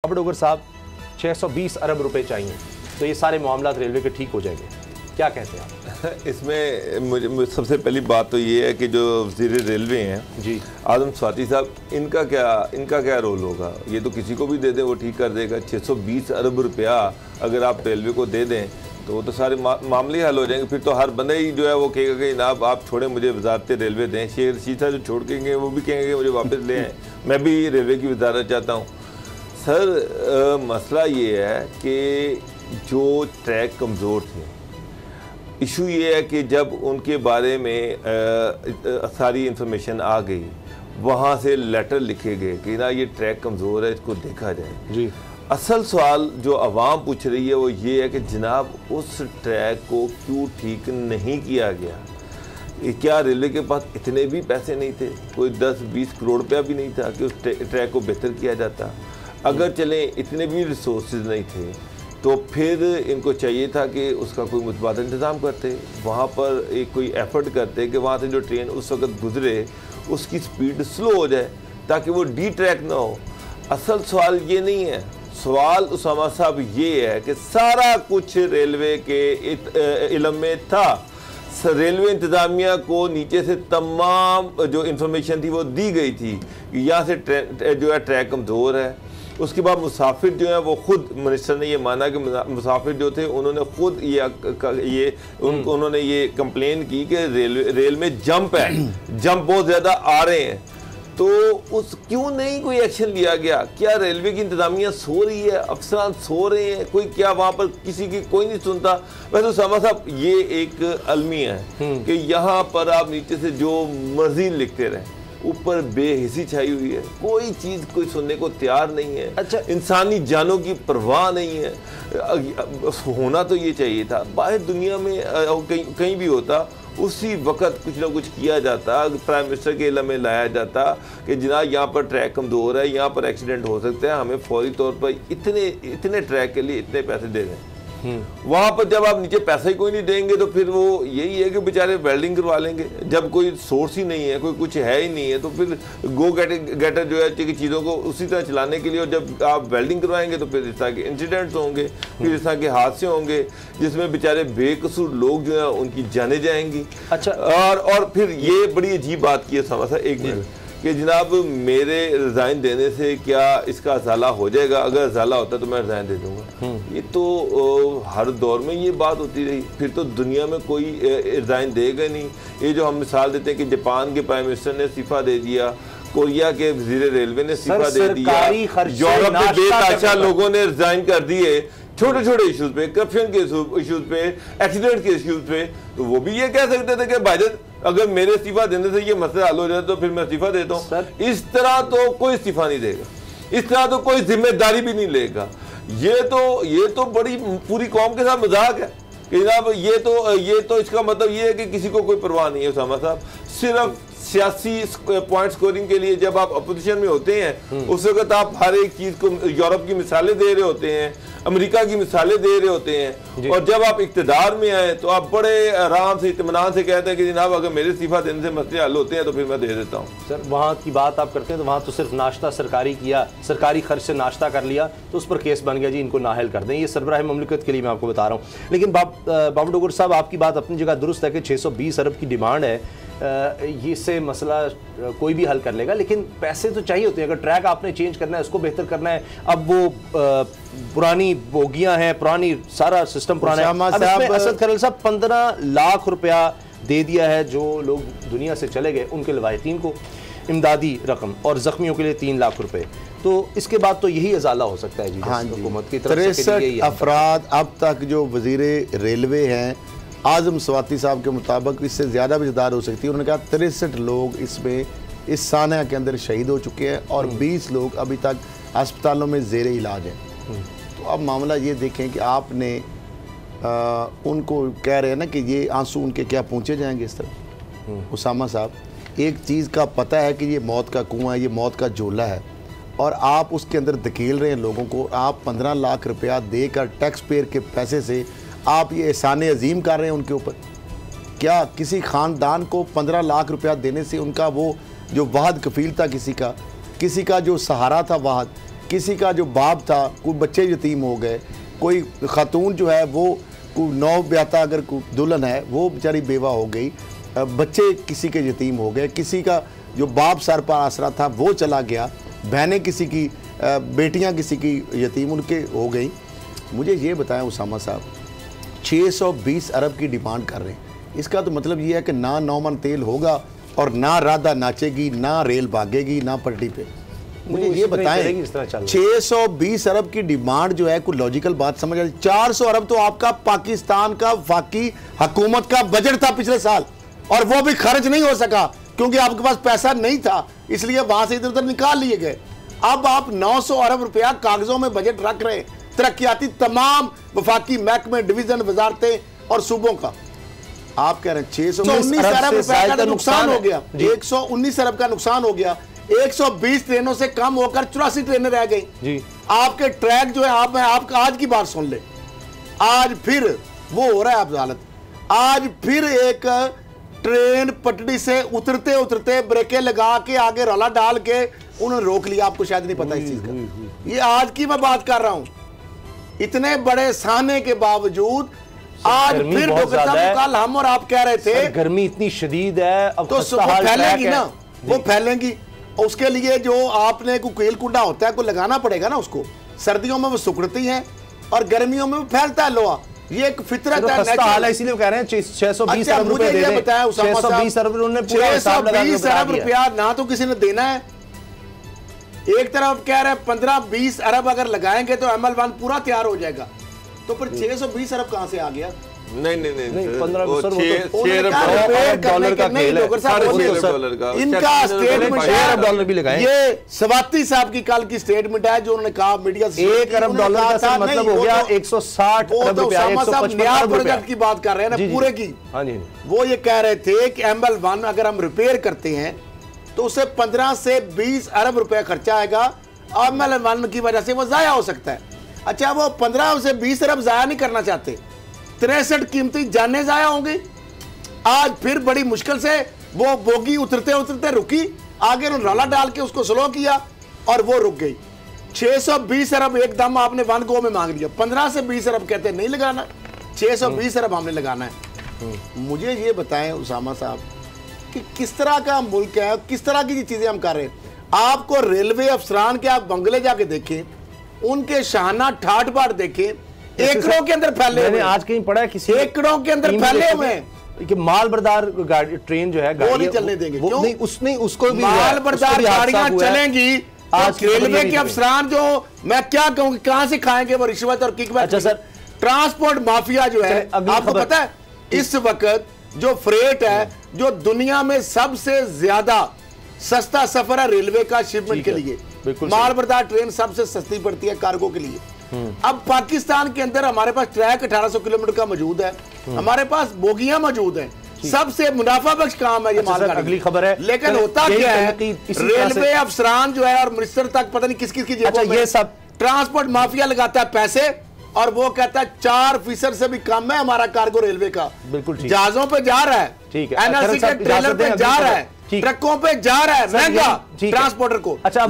डोगर साहब 620 अरब रुपए चाहिए तो ये सारे मामला रेलवे के ठीक हो जाएंगे, क्या कहते हैं आप? इसमें मुझे सबसे पहली बात तो ये है कि जो वज़ीर रेलवे हैं जी आज़म स्वाति साहब, इनका क्या रोल होगा? ये तो किसी को भी दे दें वो ठीक कर देगा। 620 अरब रुपया अगर आप रेलवे को दे दें तो वो तो सारे मामले हल हो जाएंगे। फिर तो हर बंदे ही जो है वो कहेगा कि जनाब आप छोड़ें, मुझे वजारत रेलवे दें। शेख रशीद साहब जो छोड़ के वो भी कहेंगे मुझे वापस ले आएँ, मैं भी रेलवे की वजारत चाहता हूँ। सर मसला ये है कि जो ट्रैक कमज़ोर थे, इशू ये है कि जब उनके बारे में सारी इंफॉर्मेशन आ गई, वहाँ से लेटर लिखे गए कि ना ये ट्रैक कमज़ोर है, इसको देखा जाए। जी असल सवाल जो आवाम पूछ रही है वो ये है कि जनाब उस ट्रैक को क्यों ठीक नहीं किया गया? क्या रेलवे के पास इतने भी पैसे नहीं थे? कोई 10-20 करोड़ रुपया भी नहीं था कि उस ट्रैक को बेहतर किया जाता? अगर चलें इतने भी रिसोर्सेज नहीं थे तो फिर इनको चाहिए था कि उसका कोई मुतबादल इंतज़ाम करते, वहाँ पर एक कोई एफर्ट करते कि वहाँ से जो ट्रेन उस वक्त गुजरे उसकी स्पीड स्लो हो जाए ताकि वो डी ट्रैक ना हो। असल सवाल ये नहीं है, सवाल उसामा साहब ये है कि सारा कुछ रेलवे के इल्म में था। रेलवे इंतज़ामिया को नीचे से तमाम जो इंफॉर्मेशन थी वो दी गई थी, यहाँ से जो है ट्रैक कमज़ोर है। उसके बाद मुसाफिर जो है वो खुद मिनिस्टर ने ये माना कि मुसाफिर जो थे उन्होंने खुद उन्होंने ये कंप्लेन की कि रेल में जंप है, जंप बहुत ज़्यादा आ रहे हैं। तो उस क्यों नहीं कोई एक्शन लिया गया? क्या रेलवे की इंतज़ामिया सो रही है, अफसरान सो रहे हैं? कोई क्या वहाँ पर किसी की कोई नहीं सुनता? वैसे उसामा साहब ये एक अलमिया है कि यहाँ पर आप नीचे से जो मर्जी लिखते रहें, ऊपर बेहिसी छाई हुई है, कोई चीज़ कोई सुनने को तैयार नहीं है। अच्छा, इंसानी जानों की परवाह नहीं है। होना तो ये चाहिए था, बाहर दुनिया में कहीं भी होता उसी वक्त कुछ ना कुछ किया जाता, प्राइम मिनिस्टर के इल्म में लाया जाता कि जनाब यहाँ पर ट्रैक कमज़ोर है, यहाँ पर एक्सीडेंट हो सकता है, हमें फौरी तौर पर इतने ट्रैक के लिए इतने पैसे दे दें। वहाँ पर जब आप नीचे पैसा ही कोई नहीं देंगे तो फिर वो यही है कि बेचारे वेल्डिंग करवा लेंगे। जब कोई सोर्स ही नहीं है, कोई कुछ है ही नहीं है, तो फिर गो गेटर जो है कि चीज़ों को उसी तरह चलाने के लिए, और जब आप वेल्डिंग करवाएंगे तो फिर इस तरह के इंसिडेंट्स होंगे, फिर इस तरह के हादसे होंगे जिसमें बेचारे बेकसूर लोग जो है उनकी जाने जाएंगी। अच्छा, और फिर ये बड़ी अजीब बात की है समझा एक मिनट कि जनाब मेरे रिज़ाइन देने से क्या इसका अजाला हो जाएगा? अगर अजाला होता तो मैं रिज़ाइन दे दूंगा। ये तो हर दौर में ये बात होती रही, फिर तो दुनिया में कोई रिज़ाइन देगा नहीं। ये जो हम मिसाल देते हैं कि जापान के प्राइम मिनिस्टर ने इस्तीफ़ा दे दिया, कोरिया के वज़ीर रेलवे ने इस्तीफ़ा दे दिया, यूरोप में बेतहाशा लोगों ने रिज़ाइन कर दिए छोटे छोटे इश्यूज पे, करप्शन के इश्यूज पे, एक्सीडेंट के इश्यूज पे। तो वो भी ये कह सकते थे कि भाईजान अगर मेरे इस्तीफा देने से ये मसला हल हो जाए तो फिर मैं इस्तीफा देता हूँ। इस तरह तो कोई इस्तीफा नहीं देगा, इस तरह तो कोई जिम्मेदारी भी नहीं लेगा। ये तो बड़ी पूरी कौम के साथ मजाक है कि जनाब ये तो इसका मतलब ये है कि किसी को कोई परवाह नहीं है। उसामा साहब सिर्फ सियासी पॉइंट स्कोरिंग के लिए जब आप अपोजिशन में होते हैं उस वक्त आप हर एक चीज़ को यूरोप की मिसालें दे रहे होते हैं, अमेरिका की मिसालें दे रहे होते हैं, और जब आप इक़्तिदार में आए तो आप बड़े आराम से इत्मीनान से कहते हैं कि जनाब अगर मेरे इस्तीफा देने से मसले हल होते हैं तो फिर मैं दे देता हूँ। सर वहाँ की बात आप करते हैं तो वहाँ तो सिर्फ नाश्ता सरकारी किया, सरकारी खर्च से नाश्ता कर लिया तो उस पर केस बन गया जी इनको नाअहल कर दें। ये सरबराह ममलिकत के लिए मैं आपको बता रहा हूँ। लेकिन बाबू डोगर साहब आपकी बात अपनी जगह दुरुस्त है कि 620 अरब की डिमांड है, इससे मसला कोई भी हल कर लेगा, लेकिन पैसे तो चाहिए होते हैं। अगर ट्रैक आपने चेंज करना है, उसको बेहतर करना है, अब वो पुरानी बोगियां हैं, पुरानी सारा सिस्टम पुराना है। अब इसमें असद खलील साहब 15 लाख रुपया दे दिया है जो लोग दुनिया से चले गए उनके लवाहिकीन को इमदादी रकम, और जख्मियों के लिए 3 लाख रुपए। तो इसके बाद तो यही अजाला हो सकता है जी हुकूमत की तरफ से। 63 अफराद अब तक जो वजीर रेलवे हैं आज़म स्वाति साहब के मुताबिक इससे ज़्यादा भी तादाद हो सकती है। उन्होंने कहा 63 लोग इसमें इस साना के अंदर शहीद हो चुके हैं और 20 लोग अभी तक अस्पतालों में ज़ेर इलाज हैं। तो अब मामला ये देखें कि आपने उनको कह रहे हैं ना कि ये आंसू उनके क्या पहुँचे जाएंगे इस तरह। उसामा साहब, एक चीज़ का पता है कि ये मौत का कुआं है, ये मौत का झोला है, और आप उसके अंदर धकेल रहे हैं लोगों को। आप 15 लाख रुपया देकर टैक्स पेयर के पैसे से आप ये एहसान अजीम कर रहे हैं उनके ऊपर। क्या किसी ख़ानदान को 15 लाख रुपया देने से उनका वो जो वाहद कफील था, किसी का जो सहारा था वाहद, किसी का जो बाप था, कोई बच्चे यतीम हो गए, कोई खातून जो है वो नौ ब्याता अगर दुल्हन है वो बेचारी बेवा हो गई, बच्चे किसी के यतीम हो गए, किसी का जो बाप सर पर आसरा था वो चला गया, बहनें किसी की, बेटियां किसी की यतीम उनके हो गई। मुझे ये बताएं उसामा साहब, 620 अरब की डिमांड कर रहे हैं, इसका तो मतलब ये है कि ना 9 मन तेल होगा और ना राधा नाचेगी, ना रेल भागेगी, ना पटरी पे। मुझे ये बताएं 620 अरब की डिमांड जो है, कोई लॉजिकल बात समझ आ रही? 400 अरब तो आपका पाकिस्तान का वफाकी हुकूमत का बजट था पिछले साल, और वो भी खर्च नहीं हो सका क्योंकि आपके पास पैसा नहीं था, इसलिए वहां से इधर उधर निकाल लिए गए। अब आप 900 अरब रुपया कागजों में बजट रख रहे हैं, तरक्याती तमाम वफाकी महकमे, डिवीजन, वजारतें और सूबों का। आप कह रहे हैं 619 अरब रुपया का नुकसान हो गया, 119 अरब का नुकसान हो गया। 120 ट्रेनों से कम होकर 84 ट्रेनें रह गई जी। आपके ट्रैक जो है, आप आज की बात सुन ले, आज फिर वो हो रहा है। आप हालत आज फिर एक ट्रेन पटड़ी से उतरते उतरते ब्रेकें लगा के आगे रौला डाल के उन्होंने रोक लिया। आपको शायद नहीं पता इस चीज का, ये आज की मैं बात कर रहा हूं। इतने बड़े साने के बावजूद आज फिर कल हम और आप कह रहे थे गर्मी इतनी शदीद है, अब तो फैलेगी ना, वो फैलेंगी। उसके लिए जो आपने कोई केल कुंडा होता है को लगाना पड़ेगा ना उसको। सर्दियों में वो सुखड़ती है और गर्मियों में वो फैलता है लोहा, ये एक फितरत है। इसीलिए कह रहे हैं 620 अरब रुपए दे दें। 620 अरब रुपया ना तो किसी ने देना है। एक तरफ कह रहे हैं 15-20 अरब अगर लगाएंगे तो ML1 पूरा तैयार हो जाएगा, तो फिर 620 अरब कहां से आ गया? नहीं 15 डॉलर का खेल है, इनका स्टेटमेंट $6 भी लगाए। ये सवाती साहब की कल की स्टेटमेंट है जो उन्होंने कहा मीडिया से, 1 अरब डॉलर का मतलब हो गया 160 अरब रुपया, 155 प्रोजेक्ट की बात कर रहे हैं ना पूरे की। वो ये कह रहे थे कि ML1 अगर हम रिपेयर करते हैं तो उसे 15 से 20 अरब रुपया खर्चा आएगा, और ML1 की वजह से वो जाया हो सकता है। अच्छा, वो 15 से 20 अरब जाया नहीं करना चाहते, 63 कीमती जाने जाया होंगे। आज फिर बड़ी मुश्किल से वो बोगी उतरते उतरते रुकी, आगे उन्होंने रौला डाल के उसको स्लो किया और वो रुक गई। 620 अरब एकदम आपने वन गो में मांग लिया। 15 से 20 अरब कहते नहीं लगाना, 620 अरब हमने लगाना है। मुझे ये बताएं उसामा साहब कि किस तरह का मुल्क है, किस तरह की चीजें हम कर रहे हैं। आपको रेलवे अफसरान के आप बंगले जाके देखें, उनके शाहाना ठाट बाट देखें, एकड़ों के अंदर फैले हुए। आज कहीं पड़ा है किसी एकड़ों के अंदर फैले हुए हैं कि माल बरदार गाड़ी ट्रेन जो है वो नहीं चलने देंगे। वो नहीं, उसने उसको भी माल बरदार गाड़ियां चलेंगी। आज रेलवे के अफसरान जो मैं क्या कहूँ कहां से खाएंगे वो रिश्वत और किकबैक। अच्छा सर, ट्रांसपोर्ट माफिया जो है, आपको पता है इस वक्त जो फ्रेट है, जो दुनिया में सबसे ज्यादा सस्ता सफर है रेलवे का शिपमेंट के लिए, माल बरदार ट्रेन सबसे सस्ती पड़ती है कार्गो के लिए। अब पाकिस्तान के अंदर हमारे पास ट्रैक 1800 किलोमीटर का मौजूद है, हमारे पास बोगियां मौजूद हैं, सबसे मुनाफा बख्श काम है ये मालगाड़ी। अगली खबर है, लेकिन होता क्या है, रेलवे अफसरान जो है और मिनिस्टर तक पता नहीं किस किस की जेबों में, ये सब ट्रांसपोर्ट माफिया लगाता है पैसे, और वो कहता है 4% से भी कम है हमारा कार्गो रेलवे का। बिल्कुल जहाजों पे जा रहा है, ठीक है, NLC के ट्रेलर पे जा रहा है, ट्रकों पे जा रहा है, महंगा ट्रांसपोर्टर को। अच्छा,